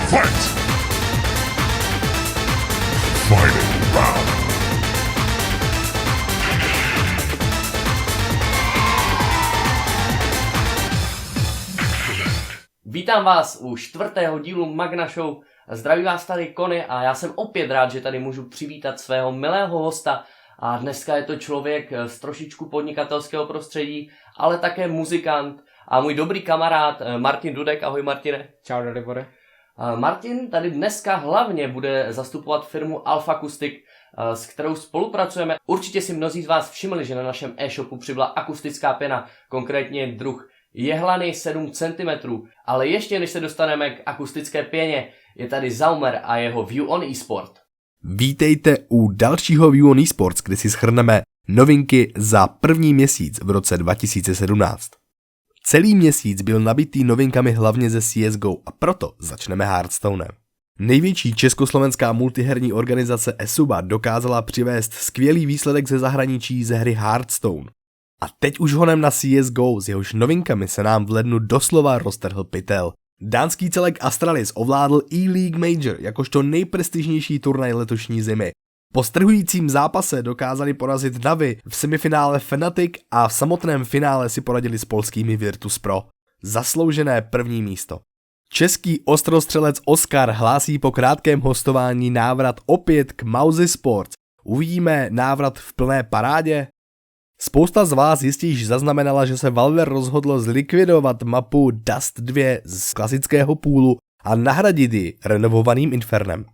Fight! Final round. Vítám vás u 4. dílu Magna Show. Zdraví vás tady Kony a já jsem opět rád, že tady můžu přivítat svého milého hosta. A dneska je to člověk z trošičku podnikatelského prostředí, ale také muzikant a můj dobrý kamarád Martin Dudek. Ahoj Martine. Čau Dalibore. Martin tady dneska hlavně bude zastupovat firmu Alpha Acoustic, s kterou spolupracujeme. Určitě si mnozí z vás všimli, že na našem e-shopu přibyla akustická pěna, konkrétně druh Jehlany 7 cm, ale ještě než se dostaneme k akustické pěně, je tady Zaumer a jeho View on eSport. Vítejte u dalšího View on eSports, kde si shrneme novinky za první měsíc v roce 2017. Celý měsíc byl nabitý novinkami hlavně ze CSGO a proto začneme Hearthstonem. Největší československá multiherní organizace Esuba dokázala přivést skvělý výsledek ze zahraničí ze hry Hearthstone. A teď už honem na CSGO, s jehož novinkami se nám v lednu doslova roztrhl pytel. Dánský celek Astralis ovládl E-League Major jakožto nejprestižnější turnaj letošní zimy. Po strhujícím zápase dokázali porazit Navi, v semifinále Fnatic a v samotném finále si poradili s polskými Virtus Pro. Zasloužené první místo. Český ostrostřelec Oskar hlásí po krátkém hostování návrat opět k Mousy Sports. Uvidíme návrat v plné parádě? Spousta z vás jistě již zaznamenala, že se Valve rozhodlo zlikvidovat mapu Dust 2 z klasického půlu a nahradit ji renovovaným Infernem.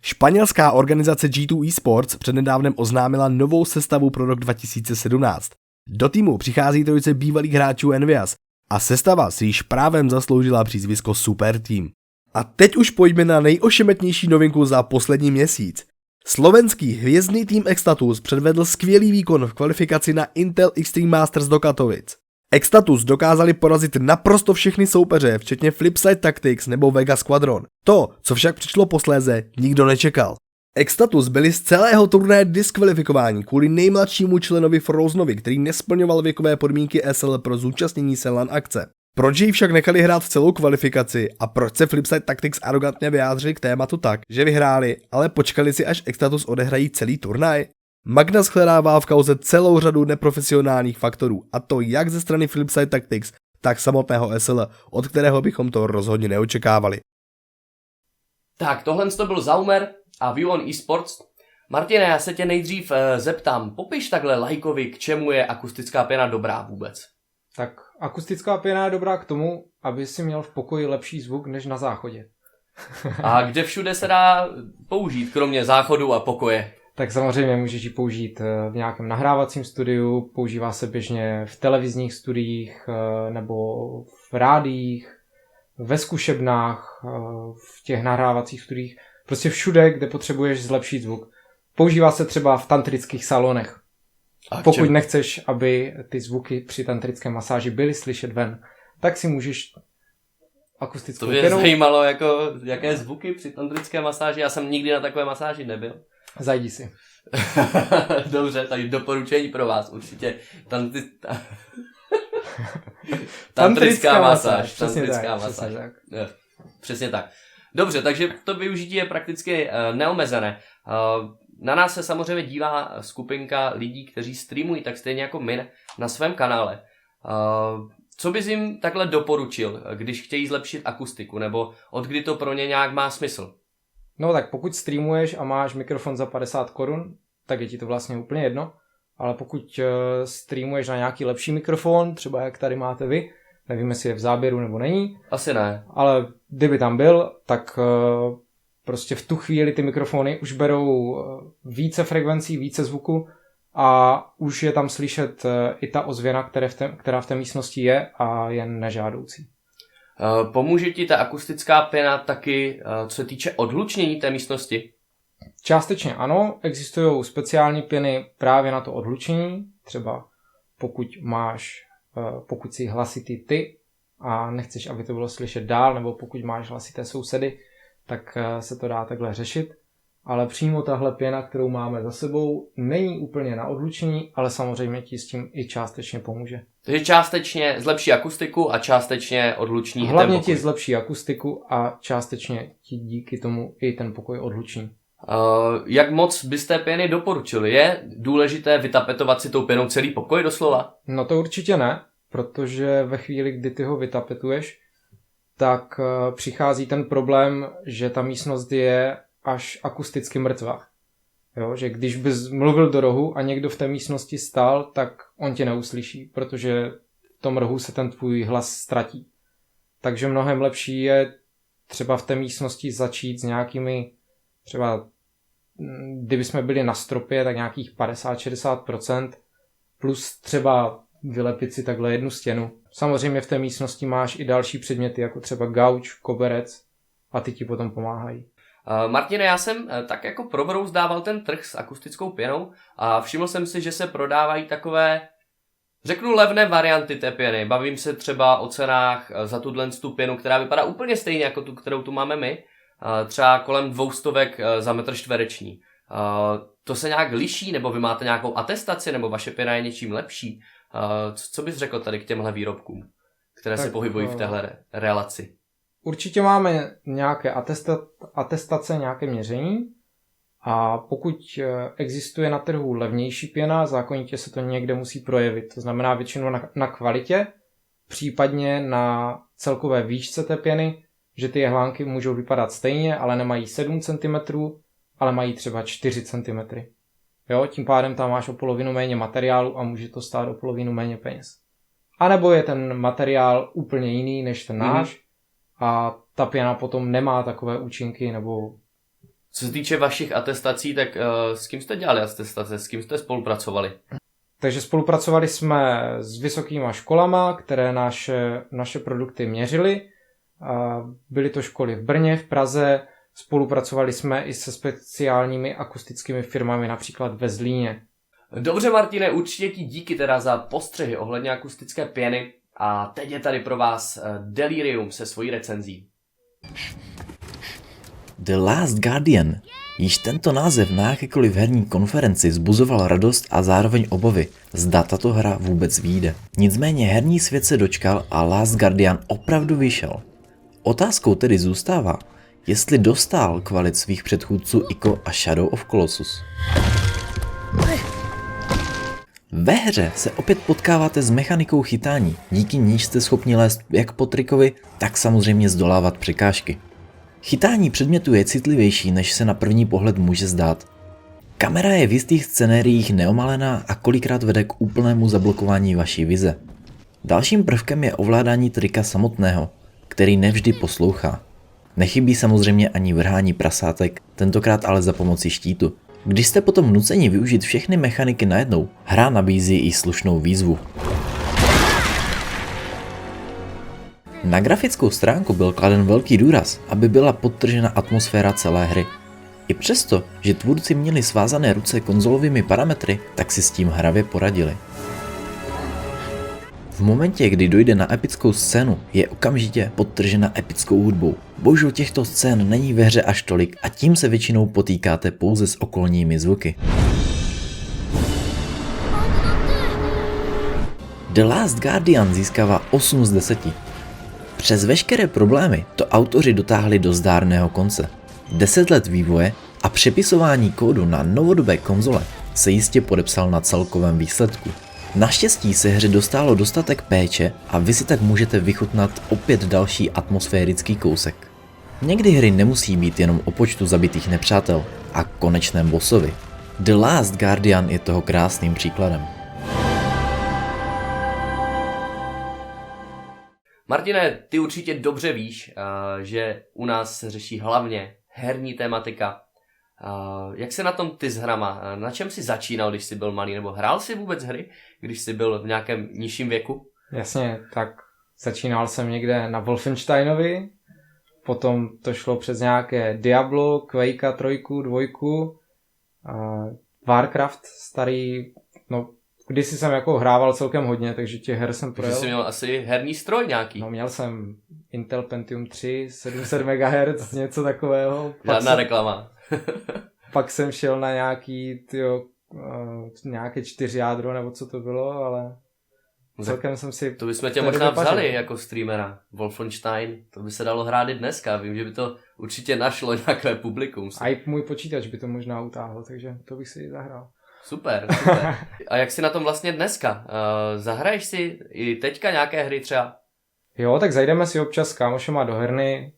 Španělská organizace G2 Esports přednedávnem oznámila novou sestavu pro rok 2017. Do týmu přichází trojice bývalých hráčů Envias a sestava si již právem zasloužila přízvisko Super Team. A teď už pojďme na nejošemetnější novinku za poslední měsíc. Slovenský hvězdný tým Extatus předvedl skvělý výkon v kvalifikaci na Intel Extreme Masters do Katovic. Extatus dokázali porazit naprosto všechny soupeře, včetně Flipside Tactics nebo Vega Squadron. To, co však přišlo posléze, nikdo nečekal. Extatus byli z celého turnaje diskvalifikováni kvůli nejmladšímu členovi Frozenovi, který nesplňoval věkové podmínky SL pro zúčastnění se LAN akce. Proč jej však nechali hrát celou kvalifikaci a proč se Flipside Tactics arrogantně vyjádřili k tématu tak, že vyhráli, ale počkali si, až Extatus odehrají celý turnaj? Magna shledává v kauze celou řadu neprofesionálních faktorů, a to jak ze strany Flipside Tactics, tak samotného SL, od kterého bychom to rozhodně neočekávali. Tak, tohle to byl Zaumer a View on eSports. Martine, já se tě nejdřív zeptám, popiš takhle lajkovi, k čemu je akustická pěna dobrá vůbec? Tak akustická pěna je dobrá k tomu, aby si měl v pokoji lepší zvuk než na záchodě. A kde všude se dá použít, kromě záchodu a pokoje? Tak samozřejmě můžeš ji použít v nějakém nahrávacím studiu, používá se běžně v televizních studiích nebo v rádiích, ve zkušebnách, v těch nahrávacích studiích. Prostě všude, kde potřebuješ zlepšit zvuk. Používá se třeba v tantrických salonech. Pokud nechceš, aby ty zvuky při tantrické masáži byly slyšet ven, tak si můžeš akustickou pěnou... To mě zajímalo, jako, jaké zvuky při tantrické masáži. Já jsem nikdy na takové masáži nebyl. Zajdi si. Dobře, tak doporučení pro vás určitě. Tantrická masáž. Tantrická masáž. Přesně tak. Dobře, takže to využití je prakticky neomezené. Na nás se samozřejmě dívá skupinka lidí, kteří streamují tak stejně jako my na svém kanále. Co bys jim takhle doporučil, když chtějí zlepšit akustiku, nebo od kdy to pro ně nějak má smysl? No tak pokud streamuješ a máš mikrofon za 50 korun, tak je ti to vlastně úplně jedno. Ale pokud streamuješ na nějaký lepší mikrofon, třeba jak tady máte vy, nevím, jestli je v záběru nebo není. Asi ne. Ale kdyby tam byl, tak prostě v tu chvíli ty mikrofony už berou více frekvencí, více zvuku a už je tam slyšet i ta ozvěna, která v té místnosti je a je nežádoucí. Pomůže ti ta akustická pěna taky, co se týče odhlučnění té místnosti? Částečně ano, existují speciální pěny právě na to odhlučení, třeba pokud jsi hlasitý ty a nechceš, aby to bylo slyšet dál, nebo pokud máš hlasité sousedy, tak se to dá takhle řešit. ale přímo tahle pěna, kterou máme za sebou, není úplně na odlučení, ale samozřejmě ti s tím i částečně pomůže. Takže částečně zlepší akustiku a částečně odluční Hlavně ten pokoj. ti zlepší akustiku a částečně ti díky tomu i ten pokoj odluční. Jak moc byste pěny doporučili? Je důležité vytapetovat si tou pěnou celý pokoj doslova? No to určitě ne, protože ve chvíli, kdy ty ho vytapetuješ, tak přichází ten problém, že ta místnost je až akusticky mrtvá. Jo, že když bys mluvil do rohu a někdo v té místnosti stál, tak on tě neuslyší, protože v tom rohu se ten tvůj hlas ztratí. Takže mnohem lepší je třeba v té místnosti začít s nějakými, třeba kdyby jsme byli na stropě, tak nějakých 50-60%, plus třeba vylepit si takhle jednu stěnu. Samozřejmě v té místnosti máš i další předměty, jako třeba gauč, koberec a ty ti potom pomáhají. Martine, já jsem tak jako probrouzdával ten trh s akustickou pěnou a všiml jsem si, že se prodávají takové, řeknu, levné varianty té pěny. Bavím se třeba o cenách za tu pěnu, která vypadá úplně stejně jako tu, kterou tu máme my. Třeba kolem 200 za metr čtvereční. To se nějak liší, nebo vy máte nějakou atestaci, nebo vaše pěna je něčím lepší? Co bys řekl tady k těmhle výrobkům, které se pohybují v téhle relaci? Určitě máme nějaké atestace, nějaké měření a pokud existuje na trhu levnější pěna, zákonitě se to někde musí projevit. To znamená většinou na kvalitě, případně na celkové výšce té pěny, že ty jehlánky můžou vypadat stejně, ale nemají 7 cm, ale mají třeba 4 cm. Jo, tím pádem tam máš o polovinu méně materiálu a může to stát o polovinu méně peněz. A nebo je ten materiál úplně jiný než ten náš a ta pěna potom nemá takové účinky nebo... Co se týče vašich atestací, tak s kým jste dělali atestace, s kým jste spolupracovali? Takže spolupracovali jsme s vysokýma školama, které naše produkty měřily. Byly to školy v Brně, v Praze, spolupracovali jsme i se speciálními akustickými firmami, například ve Zlíně. Dobře, Martine, určitě ti díky teda za postřehy ohledně akustické pěny a teď je tady pro vás Delirium se svojí recenzí. The Last Guardian. Již tento název na jakékoliv herní konferenci vzbuzoval radost a zároveň obavy, zda tato hra vůbec vyjde. Nicméně herní svět se dočkal a Last Guardian opravdu vyšel. Otázkou tedy zůstává, jestli dostál kvalit svých předchůdců Ico a Shadow of Colossus. Ve hře se opět potkáváte s mechanikou chytání, díky níž jste schopni lézt jak po trikovi, tak samozřejmě zdolávat překážky. Chytání předmětu je citlivější, než se na první pohled může zdát. Kamera je v jistých scenériích neomalená a kolikrát vede k úplnému zablokování vaší vize. Dalším prvkem je ovládání trika samotného, který nevždy poslouchá. Nechybí samozřejmě ani vrhání prasátek, tentokrát ale za pomoci štítu. Když jste potom nuceni využít všechny mechaniky najednou, hra nabízí i slušnou výzvu. Na grafickou stránku byl kladen velký důraz, aby byla podtržena atmosféra celé hry. I přesto, že tvůrci měli svázané ruce konzolovými parametry, tak si s tím hravě poradili. V momentě, kdy dojde na epickou scénu, je okamžitě podtržena epickou hudbou. Bohužel těchto scén není ve hře až tolik a tím se většinou potýkáte pouze s okolními zvuky. The Last Guardian získává 8 z 10. Přes veškeré problémy to autoři dotáhli do zdárného konce. 10 let vývoje a přepisování kódu na novodobé konzole se jistě podepsal na celkovém výsledku. Naštěstí se hře dostalo dostatek péče a vy si tak můžete vychutnat opět další atmosférický kousek. Někdy hry nemusí být jenom o počtu zabitých nepřátel a konečném bossovi. The Last Guardian je toho krásným příkladem. Martine, ty určitě dobře víš, že u nás se řeší hlavně herní tematika. Jak se na tom ty s hrama? Na čem jsi začínal, když jsi byl malý? Nebo hrál jsi vůbec hry, když jsi byl v nějakém nižším věku? Jasně, tak začínal jsem někde na Wolfensteinovi, potom to šlo přes nějaké Diablo, Quakea 3, 2, Warcraft starý, no kdysi jsem jako hrával celkem hodně, takže těch her jsem Takže projel. jsi měl asi herní stroj nějaký. No měl jsem Intel Pentium 3, 700 MHz, něco takového. Žádná reklama. Pak jsem šel na nějaký, nějaké 4 jádro, nebo co to bylo, ale celkem jsem si... To bychom tě možná vzali jako streamera. Wolfenstein, to by se dalo hrát i dneska. Vím, že by to určitě našlo nějaké publikum. A i můj počítač by to možná utáhl, takže to bych si zahrál. Super. A jak jsi na tom vlastně dneska? Zahraješ si i teďka nějaké hry třeba? Jo, tak zajdeme si občas s kámošema do herny,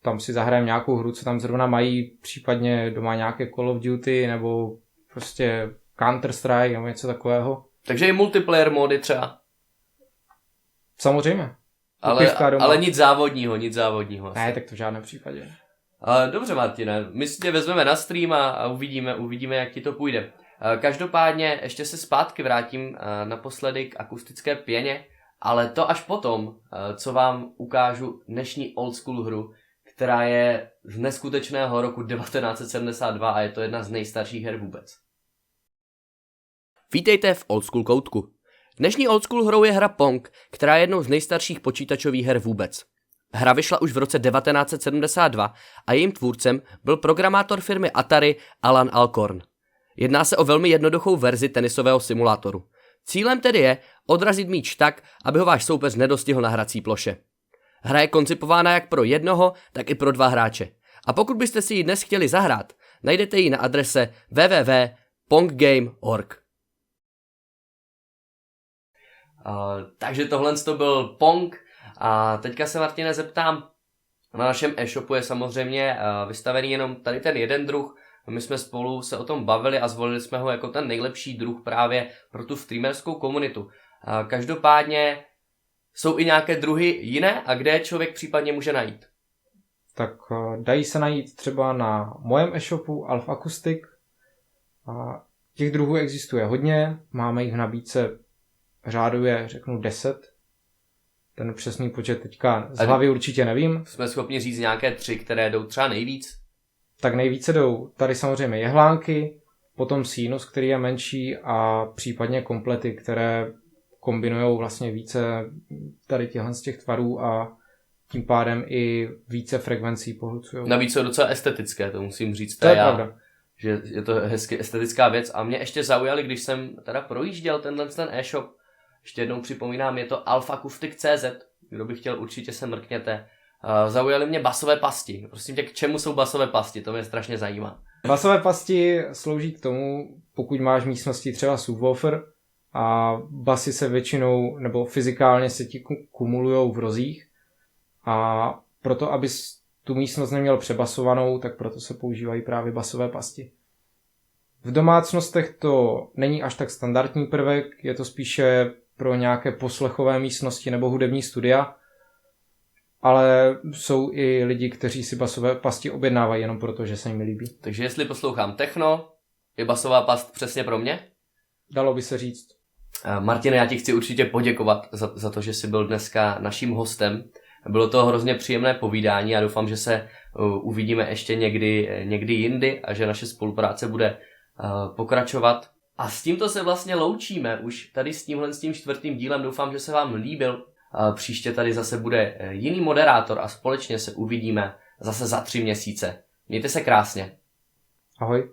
tam si zahrajeme nějakou hru, co tam zrovna mají, případně doma nějaké Call of Duty, nebo prostě Counter-Strike, nebo něco takového. Takže i multiplayer módy třeba? Samozřejmě. Ale nic závodního. Ne, tak to v žádném případě. Dobře, Martine, my si tě vezmeme na stream a uvidíme, jak ti to půjde. Každopádně ještě se zpátky vrátím naposledy k akustické pěně, ale to až potom, co vám ukážu dnešní old school hru, která je z neskutečného roku 1972 a je to jedna z nejstarších her vůbec. Vítejte v Old School koutku. Dnešní Old School hrou je hra Pong, která je jednou z nejstarších počítačových her vůbec. Hra vyšla už v roce 1972 a jejím tvůrcem byl programátor firmy Atari Alan Alcorn. Jedná se o velmi jednoduchou verzi tenisového simulátoru. Cílem tedy je odrazit míč tak, aby ho váš soupeř nedostihl na hrací ploše. Hra je koncipována jak pro jednoho, tak i pro 2 hráče. A pokud byste si ji dnes chtěli zahrát, najdete ji na adrese www.ponggame.org. Takže tohle to byl Pong a teďka se, Martine, zeptám, na našem e-shopu je samozřejmě vystavený jenom tady ten jeden druh. My jsme spolu se o tom bavili a zvolili jsme ho jako ten nejlepší druh právě pro tu streamerskou komunitu. Každopádně jsou i nějaké druhy jiné a kde člověk případně může najít? Tak dají se najít třeba na mojem e-shopu Alf Acoustic. Těch druhů existuje hodně, máme jich v nabídce řádově, řeknu 10. Ten přesný počet teďka z hlavy určitě nevím. Jsme schopni říct nějaké 3, které jdou třeba nejvíc? Tak nejvíce jdou tady samozřejmě jehlánky, potom sinus, který je menší a případně komplety, které kombinují vlastně více tady z těch tvarů a tím pádem i více frekvencí pohlcujou. Navíc jsou docela estetické, to musím říct. To je pravda. Že je to hezky estetická věc a mě ještě zaujali, když jsem teda projížděl ten e-shop. Ještě jednou připomínám, je to alfakustik.cz, kdo by chtěl, určitě se mrkněte. Zaujaly mě basové pasti. Prosím tě, k čemu jsou basové pasti? To mě strašně zajímá. Basové pasti slouží k tomu, pokud máš v místnosti třeba subwoofer a basy se většinou, nebo fyzikálně se ti kumulujou v rozích a proto, abys tu místnost neměl přebasovanou, tak proto se používají právě basové pasti. V domácnostech to není až tak standardní prvek, je to spíše pro nějaké poslechové místnosti nebo hudební studia, ale jsou i lidi, kteří si basové pasti objednávají jenom proto, že se jim líbí. Takže jestli poslouchám techno, je basová past přesně pro mě? Dalo by se říct. Martine, já ti chci určitě poděkovat za to, že jsi byl dneska naším hostem. Bylo to hrozně příjemné povídání a doufám, že se uvidíme ještě někdy jindy a že naše spolupráce bude pokračovat. A s tímto se vlastně loučíme už tady s tím 4. dílem. Doufám, že se vám líbil. Příště tady zase bude jiný moderátor a společně se uvidíme zase za 3 měsíce. Mějte se krásně. Ahoj.